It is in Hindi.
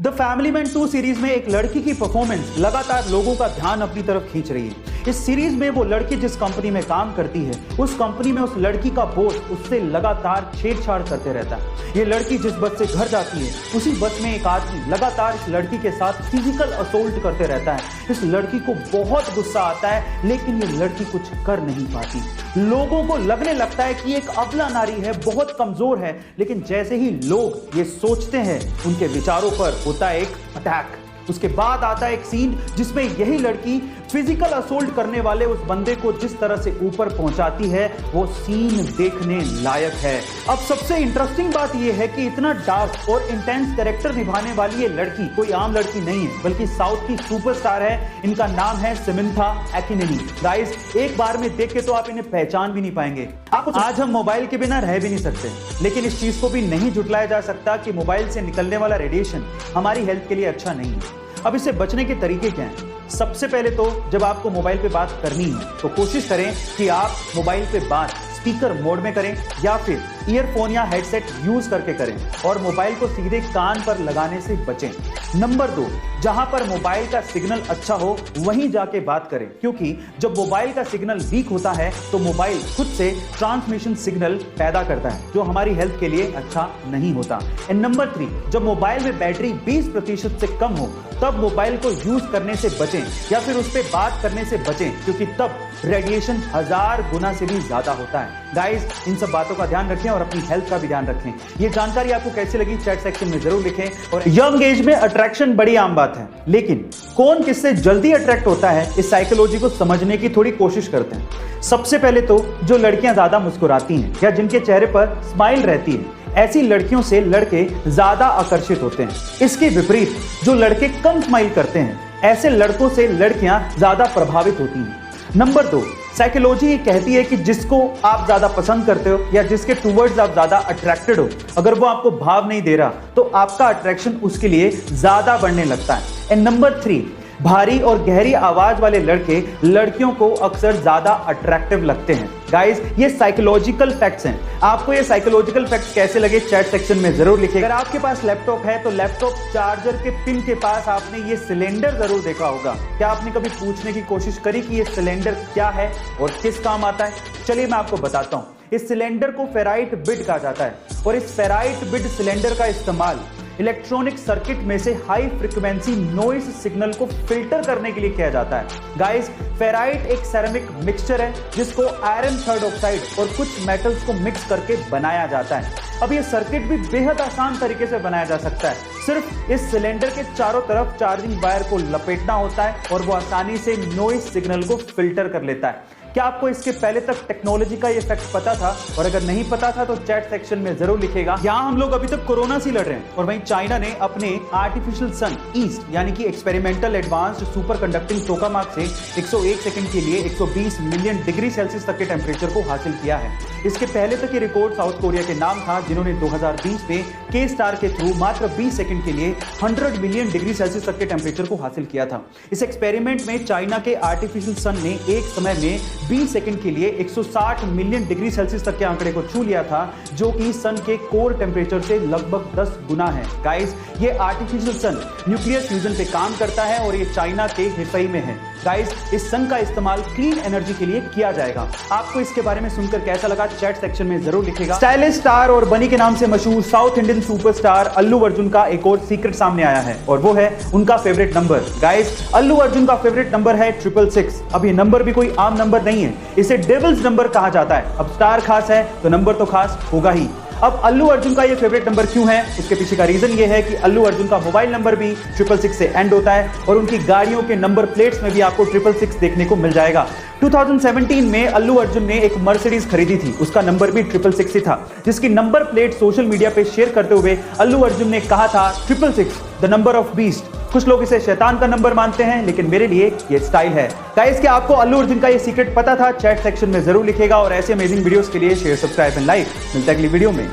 द फैमिली मैन 2 सीरीज में एक लड़की की परफॉर्मेंस लगातार लोगों का ध्यान अपनी तरफ खींच रही है। इस सीरीज में वो लड़की जिस कंपनी में काम करती है, उस कंपनी में उस लड़की का बॉस उससे लगातार छेड़छाड़ करते रहता है। ये लड़की जिस बस से घर जाती है, उसी बस में एक आदमी लगातार इस लड़की के साथ फिजिकल असोल्ट करते रहता है। इस लड़की को बहुत गुस्सा आता है, लेकिन ये लड़की कुछ कर नहीं पाती। लोगों को लगने लगता है कि ये एक अबला नारी है, बहुत कमजोर है, लेकिन जैसे ही लोग ये सोचते हैं, उनके विचारों पर होता है एक अटैक। उसके बाद आता है एक सीन जिसमें यही लड़की फिजिकल असोल्ट करने वाले उस बंदे को जिस तरह से ऊपर पहुंचाती है, वो सीन देखने लायक है। अब सबसे इंटरेस्टिंग बात यह है कि इतना डार्क और इंटेंस कैरेक्टर निभाने वाली ये लड़की कोई आम लड़की नहीं है, बल्कि साउथ की सुपरस्टार है। इनका नाम है समंथा अकिनेनी। गाइस, एक बार में देख के तो आप इन्हें पहचान भी नहीं पाएंगे। आज हम मोबाइल के बिना रह भी नहीं सकते, लेकिन इस चीज को भी नहीं झुटलाया जा सकता कि मोबाइल से निकलने वाला रेडिएशन हमारी हेल्थ के लिए अच्छा नहीं है। अब इससे बचने के तरीके क्या हैं? सबसे पहले तो जब आपको मोबाइल पे बात करनी है, तो कोशिश करें कि आप मोबाइल पे बात स्पीकर मोड में करें या फिर ईयरफोन या हेडसेट यूज करके करें, और मोबाइल को सीधे कान पर लगाने से बचें। नंबर 2, जहां पर मोबाइल का सिग्नल अच्छा हो वहीं जाके बात करें, क्योंकि जब मोबाइल का सिग्नल वीक होता है तो मोबाइल खुद से ट्रांसमिशन सिग्नल पैदा करता है, जो हमारी हेल्थ के लिए अच्छा नहीं होता। एंड नंबर 3, जब मोबाइल में बैटरी 20% से कम हो तब मोबाइल को यूज करने से बचें या फिर उस पर बात करने से बचें, क्योंकि तब रेडिएशन 1000 गुना से भी ज्यादा होता है। गाइस, इन सब बातों का ध्यान रखें और अपनी हेल्थ का भी ध्यान रखें। ये जानकारी आपको कैसी लगी चैट सेक्शन में जरूर लिखें। और यंग एज में अट्रैक्शन बड़ी आम बात है, लेकिन कौन किससे जल्दी अट्रैक्ट होता है, इस साइकोलॉजी को समझने की थोड़ी कोशिश करते हैं। सबसे पहले तो जो लड़कियां ज्यादा मुस्कुराती हैं या जिनके चेहरे पर स्माइल रहती है, ऐसी लड़कियों से लड़के ज्यादा आकर्षित होते हैं। इसके विपरीत जो लड़के कम स्माइल करते हैं, ऐसे लड़कों से लड़कियां ज्यादा प्रभावित होती हैं। नंबर 2, साइकोलॉजी ये कहती है कि जिसको आप ज्यादा पसंद करते हो या जिसके टूवर्ड्स आप ज्यादा अट्रैक्टेड हो, अगर वो आपको भाव नहीं दे रहा तो आपका अट्रैक्शन उसके लिए ज्यादा बढ़ने लगता है। एंड नंबर 3, भारी और गहरी आवाज वाले लड़के लड़कियों को अक्सर ज्यादा अट्रैक्टिव लगते हैं। गाइस, ये साइकोलॉजिकल फैक्ट्स हैं। आपको ये साइकोलॉजिकल फैक्ट्स कैसे लगे चैट सेक्शन में जरूर लिखिएगा। अगर आपके पास लैपटॉप है तो लैपटॉप चार्जर के पिन के पास आपने ये सिलेंडर जरूर देखा होगा। क्या आपने कभी पूछने की कोशिश करी कि ये सिलेंडर क्या है और किस काम आता है? चलिए मैं आपको बताता हूँ। इस सिलेंडर को फेराइट बिड कहा जाता है, और इस फेराइट बिड सिलेंडर का इस्तेमाल इलेक्ट्रॉनिक सर्किट में से हाई फ्रीक्वेंसी नॉइज सिग्नल को फिल्टर करने के लिए किया जाता है। गाइस, फेराइट एक सेरेमिक मिक्सचर है जिसको आयरन थर्ड ऑक्साइड और कुछ मेटल्स को मिक्स करके बनाया जाता है। अब ये सर्किट भी बेहद आसान तरीके से बनाया जा सकता है। सिर्फ इस सिलेंडर के चारों तरफ चार्जिंग वायर को लपेटना होता है और वो आसानी से नॉइज सिग्नल को फिल्टर कर लेता है। क्या आपको इसके पहले तक टेक्नोलॉजी का ये फैक्ट पता था? और अगर नहीं पता था तो चैट सेक्शन में जरूर लिखेगा। यहाँ हम लोग अभी तक कोरोना से लड़ रहे हैं, और वहीं चाइना ने अपने आर्टिफिशियल सन ईस्ट यानी कि एक्सपेरिमेंटल एडवांस्ड सुपर कंडक्टिंग टोकामाक से 101 सेकंड के लिए 120 मिलियन डिग्री सेल्सियस तक के टेम्परेचर को हासिल किया है। इसके पहले तक ये रिकॉर्ड साउथ कोरिया के नाम था, जिन्होंने 2020 में के स्टार के थ्रू मात्र 20 सेकंड के लिए 100 मिलियन डिग्री सेल्सियस तक के टेम्परेचर को हासिल किया था। इस एक्सपेरिमेंट में चाइना के आर्टिफिशियल सन ने एक समय में 20 सेकंड के लिए 160 मिलियन डिग्री सेल्सियस तक के आंकड़े को छू लिया था, जो कि सन के कोर टेम्परेचर से लगभग 10 गुना है। गाइस, ये आर्टिफिशियल सन न्यूक्लियर फ्यूजन पे काम करता है और ये चाइना के हिफई में है। गाइस, इस सन का इस्तेमाल क्लीन एनर्जी के लिए किया जाएगा। आपको इसके बारे में सुनकर कैसा लगा चैट सेक्शन में जरूर लिखिएगा। स्टाइलिश स्टार और बनी के नाम से मशहूर south Indian superstar Allu Arjun का एक और सीक्रेट सामने आया है, और वो है उनका favourite number. Guys, Allu Arjun का फेवरेट नंबर है 666। अब ये नंबर भी कोई आम नंबर नहीं है, इसे डेविल्स नंबर कहा जाता है। अब स्टार खास है तो नंबर तो खास होगा ही। अब अल्लू अर्जुन का ये फेवरेट नंबर क्यों है, उसके पीछे का रीजन ये है कि अल्लू अर्जुन का मोबाइल नंबर भी 666 से एंड होता है, और उनकी गाड़ियों के नंबर प्लेट्स में भी आपको 666 देखने को मिल जाएगा। 2017 में अल्लू अर्जुन ने एक मर्सिडीज खरीदी थी, उसका नंबर भी 666 ही था, जिसकी नंबर प्लेट सोशल मीडिया पे शेयर करते हुए अल्लू अर्जुन ने कहा था 666 द नंबर ऑफ बीस्ट। कुछ लोग इसे शैतान का नंबर मानते हैं, लेकिन मेरे लिए ये स्टाइल है। गाइस, क्या आपको अल्लू अर्जुन का ये सीक्रेट पता था? चैट सेक्शन में जरूर लिखेगा, और ऐसे अमेजिंग वीडियोस के लिए शेयर, सब्सक्राइब एंड लाइक। मिलता है अगली वीडियो में।